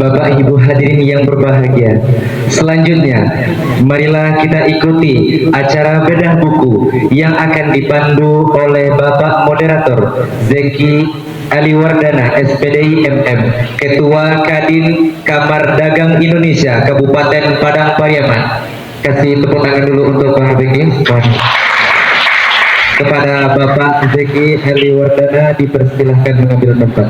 Bapak Ibu hadirin yang berbahagia, selanjutnya marilah kita ikuti acara bedah buku yang akan dipandu oleh Bapak Moderator Zeki Aliwardana SPDI MM, Ketua Kadin Kamar Dagang Indonesia Kabupaten Padang Pariaman. Kasih tepuk tangan dulu untuk Pak Zeki. Kepada Bapak Zeki Aliwardana dipersilahkan mengambil tempat.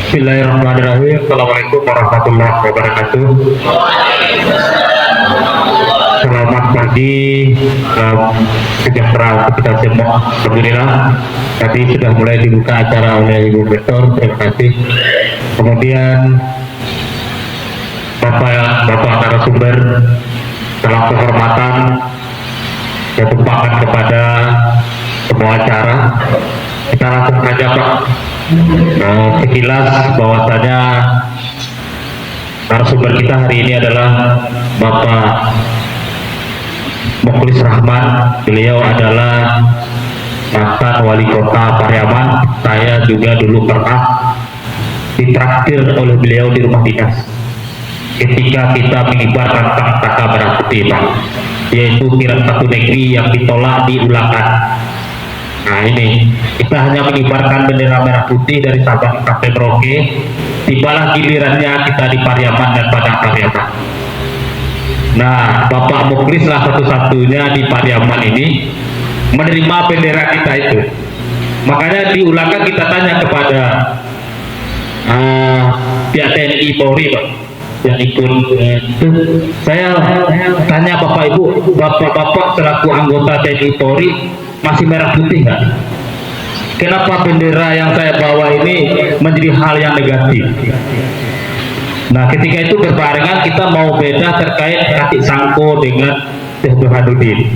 Bismillahirrahmanirrahim. Assalamualaikum warahmatullahi wabarakatuh. Selamat pagi, sejahtera untuk kita semua. Alhamdulillah tadi sudah mulai dibuka acara oleh Ibu Rektor, terima kasih. Kemudian Bapak narasumber, dalam kehormatan saya tumpahkan kepada semua acara. Kita langsung saja Pak. Sekilas bahwasanya narasumber kita hari ini adalah Bapak Mukhlis Rahman. Beliau adalah mantan wali kota Pariaman. Saya juga dulu pernah ditraktir oleh beliau di rumah dinas ketika kita mengibarkan pangkaka merah putih Pak, yaitu kiran satu negeri yang ditolak diulangkan. Nah ini kita hanya mengibarkan bendera merah putih dari Sabang sampai Merauke. Tibalah gilirannya kita di Pariaman dan Padang Pariaman. Nah Bapak Mukhlis lah satu-satunya di Pariaman ini menerima bendera kita itu. Makanya diulangkan, kita tanya kepada pihak TNI Polri Pak yang ikut saya tanya Bapak Ibu, Bapak selaku anggota TNI Polri masih merah putih nggak? Kenapa bendera yang saya bawa ini menjadi hal yang negatif? Nah ketika itu berbarengan kita mau beda terkait Katik Sangko dengan Syekh Burhanuddin.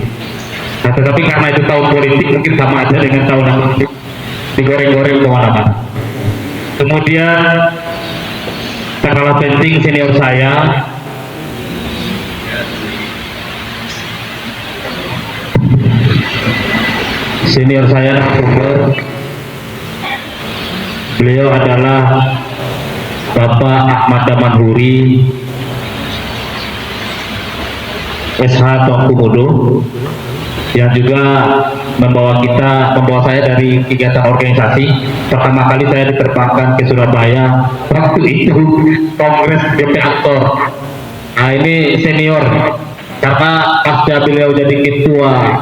Nah tetapi karena itu tahun politik mungkin sama aja dengan tahun politik, digoreng-goreng kemana-mana. Kemudian tak kalah penting senior saya narasumber, beliau adalah Bapak Ahmad Damanhuri SH Tuanku Bodo, yang juga membawa saya dari kegiatan organisasi. Pertama kali saya diterbangkan ke Surabaya waktu itu Kongres GP Ansor. Nah ini senior karena pasca beliau jadi ketua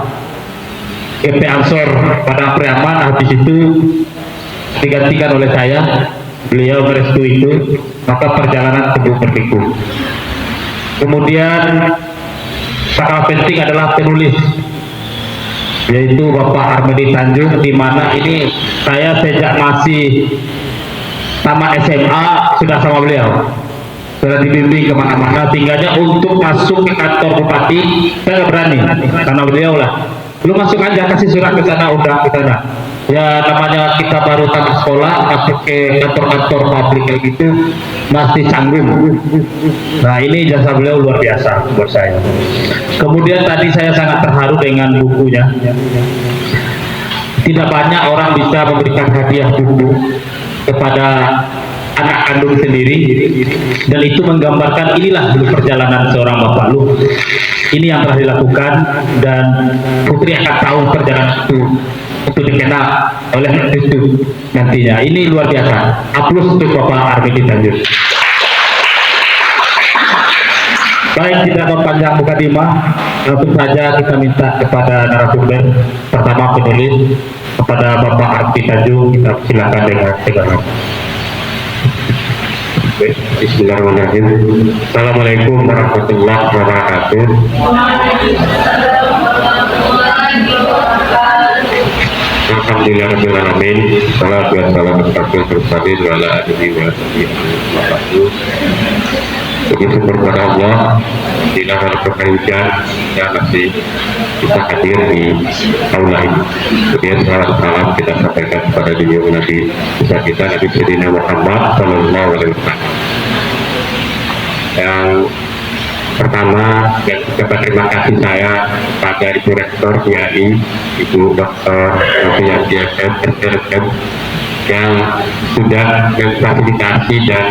GP Ansor pada Pariaman, habis itu digantikan oleh saya. Beliau merestui itu, maka perjalanan teguh berliku. Kemudian sangat penting adalah penulis, yaitu Bapak Armedi Tanjung, di mana ini saya sejak masih tamat SMA sudah sama beliau, sudah dibimbing kemana-mana. Tinggalnya untuk masuk ke kantor bupati saya nggak berani karena beliau lah, lu masuk aja, kasih surat ke sana, undang ke sana. Ya namanya kita baru tamat sekolah, masuk ke kantor-kantor publik kayak gitu masih canggung. Nah ini jasa beliau luar biasa buat saya. Kemudian tadi saya sangat terharu dengan bukunya. Tidak banyak orang bisa memberikan hadiah buku kepada anak kandung sendiri, dan itu menggambarkan inilah dulu perjalanan seorang Bapak Lu. Ini yang telah dilakukan, dan Putri akan tahu perjalanan itu dikenal oleh itu nantinya. Ini luar biasa. Aplaus untuk Bapak Armedi Tanjung. Baik, tidak mempanjang mukadimah, langsung saja kita minta kepada narasumber pertama, penulis, kepada Bapak Armedi Tanjung, kita silakan dengan segala. Bismillahirrahmanirrahim. Assalamualaikum warahmatullahi wabarakatuh. Alhamdulillahirrahmanirrahim. Salatu wassalamu ala alihi wa sahbihi. Begitu kepada Allah, tidak ada kekayaan yang masih kita hadir di aula ini. Kemudian salam kita sampaikan kepada beliau Nabi kita Nabi Sayyidina Muhammad Sallallahu Alaihi Wasallam. Yang pertama dan ucapan terima kasih saya pada Ibu Rektor PAI, Ibu Dr. Novianti SRM yang sudah memfasilitasi dan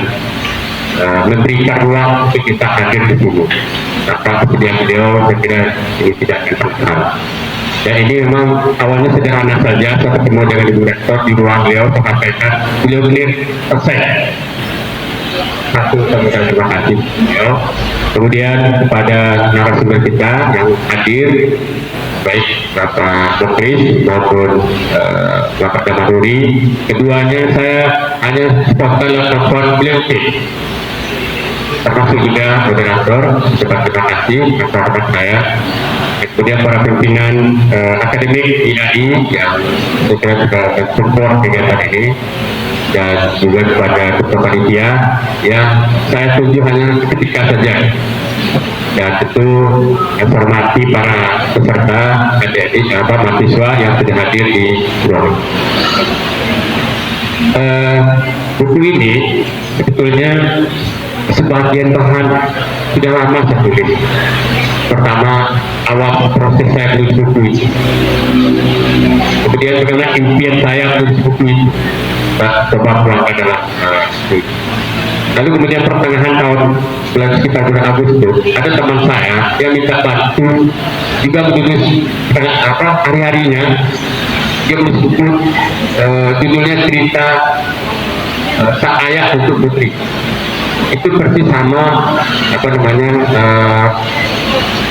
memberikan ruang untuk kita hadir di sini. Maka kesediaan beliau saya kira ini tidak akan salah. Dan ini memang awalnya sederhana saja, saya ketemu dengan Ibu Rektor di ruang beliau, saya sampaikan beliau clear selesai. Satu, sampaikan terima kasih beliau. Kemudian kepada narasumber kita yang hadir, baik Bapak Dokris maupun Bapak Damaruri, keduanya saya hanya spontan telepon beliau, termasuk juga moderator, terima kasih atas saya. Kemudian para pimpinan akademik IAI yang sudah support kegiatan ini, dan juga kepada ketua panitia yang saya tunjuk hanya ketika saja, dan tentu informasi para peserta adik-adik mahasiswa yang sudah hadir di ruang. Buku ini sebetulnya sebagian bahan sudah lama saya tulis. Pertama, awal proses saya menulis buku ini. Kemudian bagaimana impian saya menulis buku ini. Coba pulang adalah buku. Lalu kemudian pertengahan tahun bulan sekitar bulan Agustus, ada teman saya yang minta bantu juga menulis hari-harinya. Dia menulis buku judulnya cerita Sang Ayah untuk Putri. Itu persis sama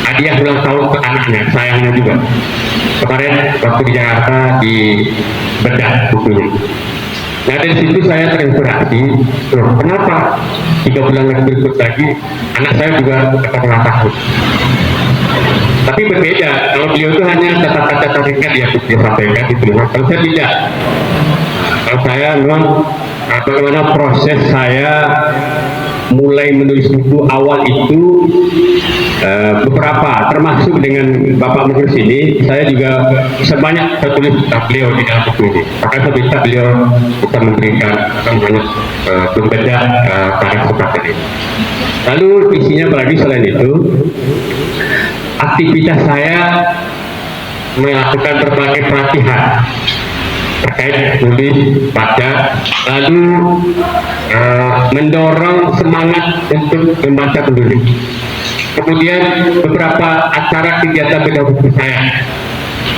hadiah ulang tahun ke anaknya, sayangnya juga. Kemarin waktu di Jakarta di bedah bukunya. Nah dari situ saya terinspirasi, kenapa 3 bulan berikut lagi anak saya juga kata takut. Tapi berbeda, kalau beliau itu hanya kata-kata ringkat ya dia sampaikan itu. Kalau saya tidak. Kalau saya memang bagaimana proses saya mulai menulis buku awal itu, beberapa termasuk dengan Bapak Menteri sini, saya juga sebanyak tertulis beliau di dalam buku ini. Maka saya minta beliau bisa memberikan membedah pada kesempatan ini. Lalu isinya apalagi selain itu, aktivitas saya melakukan berbagai pelatihan terkait tulis, baca, lalu mendorong semangat untuk membaca menulis. Kemudian beberapa acara kegiatan bedah buku saya,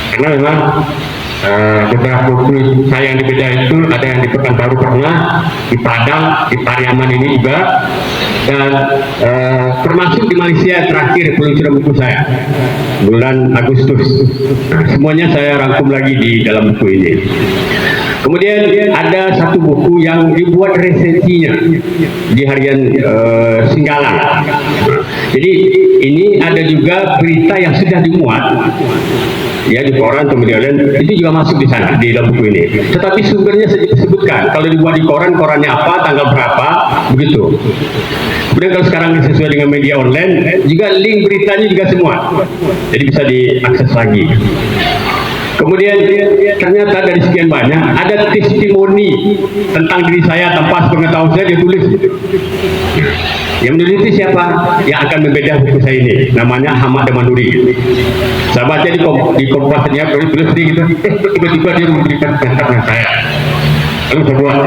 karena memang beberapa buku saya yang di Bedah itu ada yang di Pekanbaru pernah, di Padang, di Pariaman ini juga, dan termasuk di Malaysia terakhir peluncuran buku saya bulan Agustus. Nah, semuanya saya rangkum lagi di dalam buku ini. Kemudian ada satu buku yang dibuat resensinya di harian Singgalang. Jadi ini ada juga berita yang sudah dimuat ya di koran, kemudian itu juga masuk di sana di dalam buku ini. Tetapi sumbernya disebutkan, kalau dibuat di koran, korannya apa, tanggal berapa, begitu. Kemudian kalau sekarang sesuai dengan media online, juga link beritanya juga semua, jadi bisa diakses lagi. Kemudian ternyata dari sekian banyak ada testimoni tentang diri saya tanpa sepengetahuan saya dia tulis. Yang menulis itu siapa? Yang akan membedah buku saya ini. Namanya Ahmad Damanuri. Saya baca di Kompasnya tulis gitu. Tiba-tiba dia memberikan komentar dengan saya. Lalu saya buat.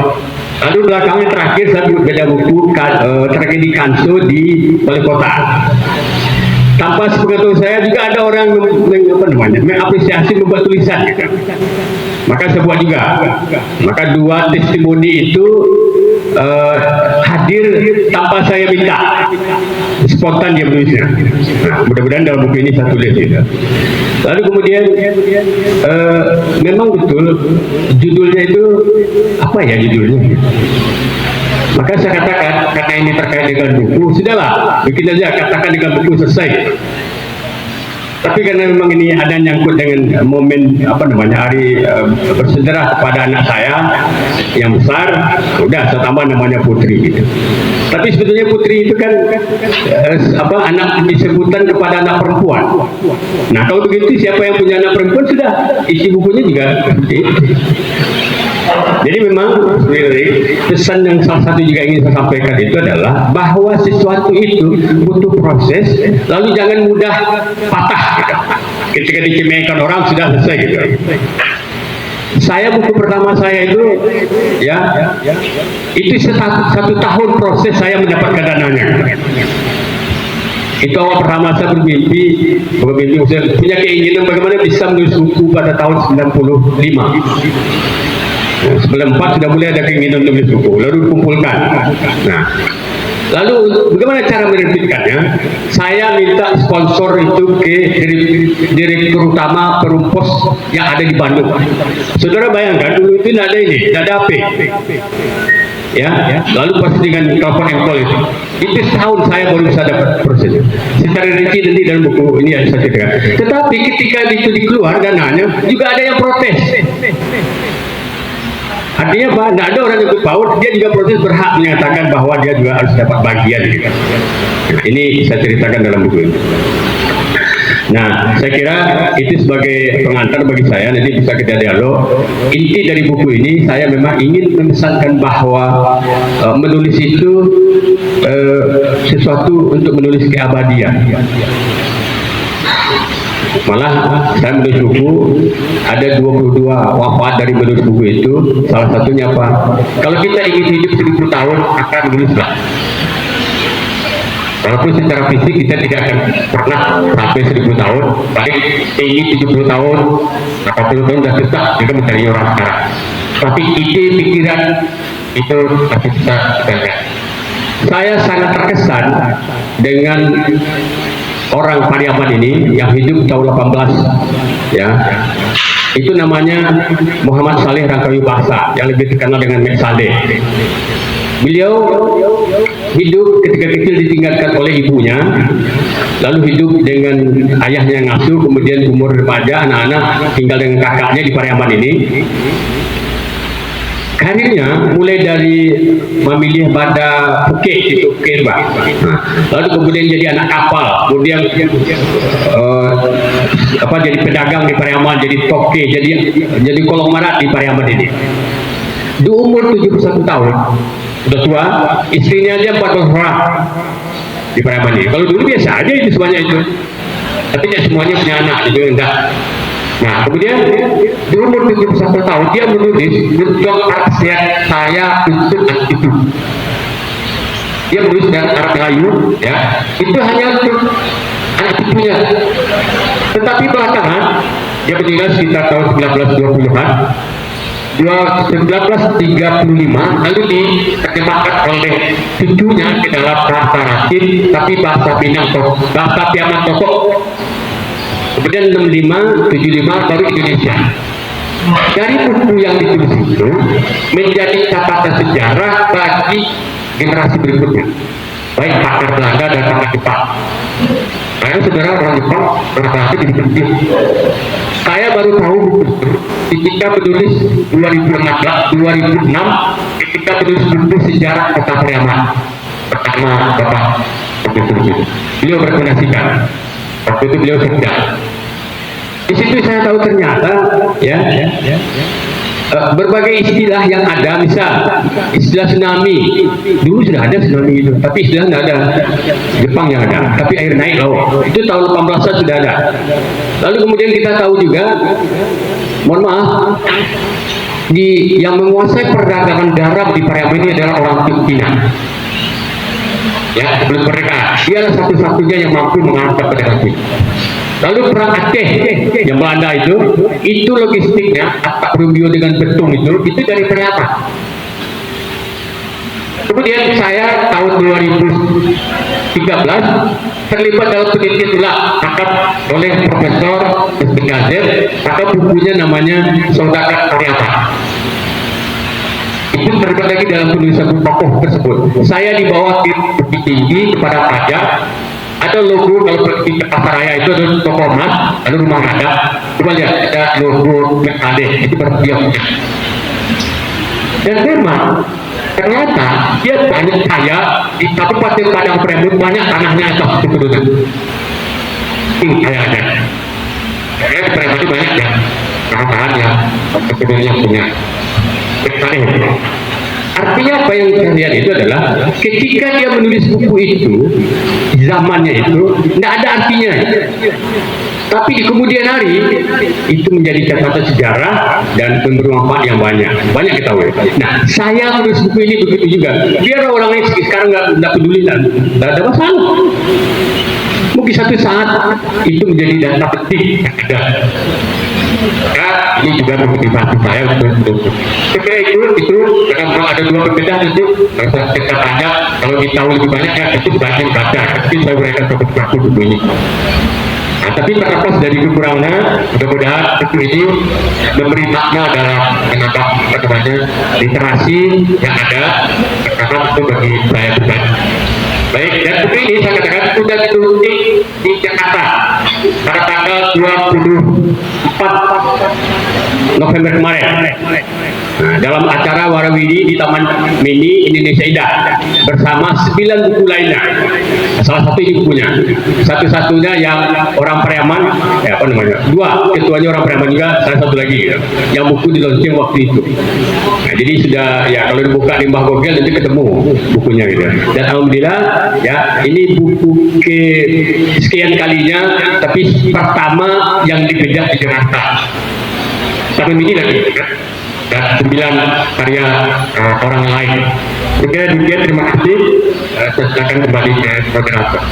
Lalu belakangnya terakhir saya beda buku tragedi Kanso di Balai Kota. Tanpa sepengetahuan saya juga ada orang mengapresiasi membuat tulisan gitu. Maka saya buat juga. Maka 2 testimoni itu hadir tanpa saya minta, spontan dia menulisnya. Nah, mudah-mudahan dalam buku ini saya tulis gitu. Lalu kemudian memang betul judulnya itu apa ya judulnya? Maka saya katakan, karena ini terkait dengan buku, sudahlah, bikin aja, katakan dengan buku selesai. Tapi karena memang ini ada nyangkut dengan momen hari bersejarah kepada anak saya yang besar, udah saya tambah namanya Putri gitu. Tapi sebetulnya Putri itu kan anak disebutan kepada anak perempuan. Nah kalau begitu siapa yang punya anak perempuan sudah isi bukunya juga seperti itu. Jadi memang sebenarnya pesan yang salah satu juga ingin saya sampaikan itu adalah bahwa sesuatu itu butuh proses, lalu jangan mudah patah gitu. Ketika dicemehkan orang sudah selesai gitu. Saya buku pertama saya itu ya itu satu tahun proses saya mendapatkan dananya. Itu awal pertama saya bermimpi saya punya keinginan bagaimana bisa menulis buku pada tahun 95. 94 sudah mulai ada keinginan menulis buku, lalu dikumpulkan. Nah, lalu bagaimana cara menerbitkannya? Saya minta sponsor itu ke direktur utama Perumpos yang ada di Bandung. Saudara bayangkan dulu itu tidak ada ini, tidak ada HP. Ya, lalu pasti dengan telepon empol itu setahun saya baru bisa dapat prosesnya. Secara rinci nanti dalam buku ini ada saya ceritakan. Tetapi ketika itu dikeluar dananya juga ada yang protes. Artinya apa? Tidak ada orang yang berpaut, dia juga protes berhak menyatakan bahwa dia juga harus dapat bagian. Gitu. Nah, ini saya ceritakan dalam buku ini. Nah, saya kira itu sebagai pengantar bagi saya, nanti bisa kita dialog. Inti dari buku ini, saya memang ingin memesankan bahwa menulis itu sesuatu untuk menulis keabadian. Malah saya menulis buku, ada 22 wafat dari menulis buku itu. Salah satunya apa? Kalau kita ingin hidup 1000 tahun, akan menulislah. Walaupun secara fisik kita tidak akan pernah sampai 1000 tahun, paling ingin 70 tahun, 80 tahun sudah susah juga mencari orang sekarang. Tapi ide, pikiran itu masih bisa kita lihat. Saya sangat terkesan dengan orang Pariaman ini yang hidup tahun 18, ya. Itu namanya Muhammad Saleh Rangkawi Bahasa, yang lebih terkenal dengan Mek Saleh. Beliau hidup ketika kecil ditinggalkan oleh ibunya, lalu hidup dengan ayahnya yang ngasuh, kemudian umur remaja, anak-anak tinggal dengan kakaknya di Pariaman ini. Karirnya mulai dari memilih pada Phuket itu Kirba, lalu kemudian jadi anak kapal, kemudian jadi pedagang di Pariaman, jadi toke, jadi kolong marat di Pariaman ini. Di umur 71 tahun, sudah tua, istrinya aja 14 orang di Pariaman ini. Kalau dulu biasa aja itu semuanya itu, tapi tidak semuanya punya anak, itu enggak. Nah, kemudian di umur 71 tahun dia menulis bentuk khasiat saya untuk itu. Dia menulis dengan Arab Melayu, ya, itu hanya untuk anak cucunya. Tetapi belakangan dia meninggal sekitar tahun 1920-an. 1935 lalu diterjemahkan oleh cucunya ke dalam bahasa Latin, tapi bahasa Minang, bahasa Piaman Tokok. Kemudian 65, 75 baru Indonesia. Dari buku yang ditulis itu menjadi catatan sejarah bagi generasi berikutnya, baik pakar Belanda dan pakar Jepang. Saya saudara orang Jepang berarti di penting. Saya baru tahu ketika menulis 2006 ketika menulis buku sejarah kota Pariaman pertama Bapak beliau rekomendasikan. Waktu itu beliau kerja. Di situ saya tahu ternyata berbagai istilah yang ada, misal istilah tsunami, dulu sudah ada tsunami itu, tapi istilah tidak ada. Jepang yang ada, tapi air naik laut, itu tahun 1800 sudah ada. Lalu kemudian kita tahu juga, mohon maaf, yang menguasai perdagangan garam di Pariaman ini adalah orang Filipina. Ya, sebelum mereka, dialah satu-satunya yang mampu mengangkat pedagang itu. Lalu perang Aceh yang Belanda itu logistiknya atap Rumbio dengan betung itu dari Pariaman. Kemudian saya tahun 2013 terlibat dalam penelitian ulang angkat oleh Profesor Gazer, atau bukunya namanya Saudagar Pariaman. Itu terlibat lagi dalam penulisan tokoh tersebut. Saya di bawah tim lebih tinggi kepada pajak. Ada logo, kalau pergi ke Pasaraya itu ada toko emas, ada rumah ada. Coba lihat, ada logo Mekade, itu berarti. Dan memang ternyata dia banyak kaya di Kabupaten Padang Pariaman, banyak tanahnya atas itu dulu. Ini kayaknya. Kayaknya di Pariaman itu banyak ya, tanah-tanah yang sebelumnya punya. Artinya apa yang saya lihat itu adalah ketika dia menulis buku itu, zamannya itu tidak ada artinya. Tapi di kemudian hari itu menjadi catatan sejarah dan memberi manfaat yang banyak kita tahu. Nah, saya menulis buku ini begitu juga. Biar orang lain sekarang nggak peduli lah, nggak ada masalah. Mungkin satu saat itu menjadi data penting. Nah, ini juga memotivasi saya untuk saya kira itu karena kalau ada dua perbedaan itu kita tanya kalau kita tahu lebih banyak ya itu banyak baca. Mungkin saya berikan satu buku ini. Nah, tapi terlepas dari kekurangannya, mudah-mudahan buku ini memberi makna dalam menambah literasi yang ada, karena itu bagi saya pribadi. Baik, dan buku ini saya katakan sudah ditunjuk di Jakarta pada tanggal 24 November kemarin. Nah, dalam acara Warawiri di Taman Mini Indonesia Indah bersama 9 buku lainnya. Salah satu ini bukunya, satu-satunya yang orang Priaman, dua ketuanya orang Priaman juga, salah satu lagi yang buku di launching waktu itu. Nah, jadi sudah ya kalau dibuka di Mbah Gogel nanti ketemu bukunya gitu. Dan alhamdulillah ya ini buku ke sekian kalinya, tapi pertama yang dipejat di Jakarta. Taman Mini lagi dan 9 karya orang lain. Oke, demikian terima kasih. Saya silakan kembali ke moderator.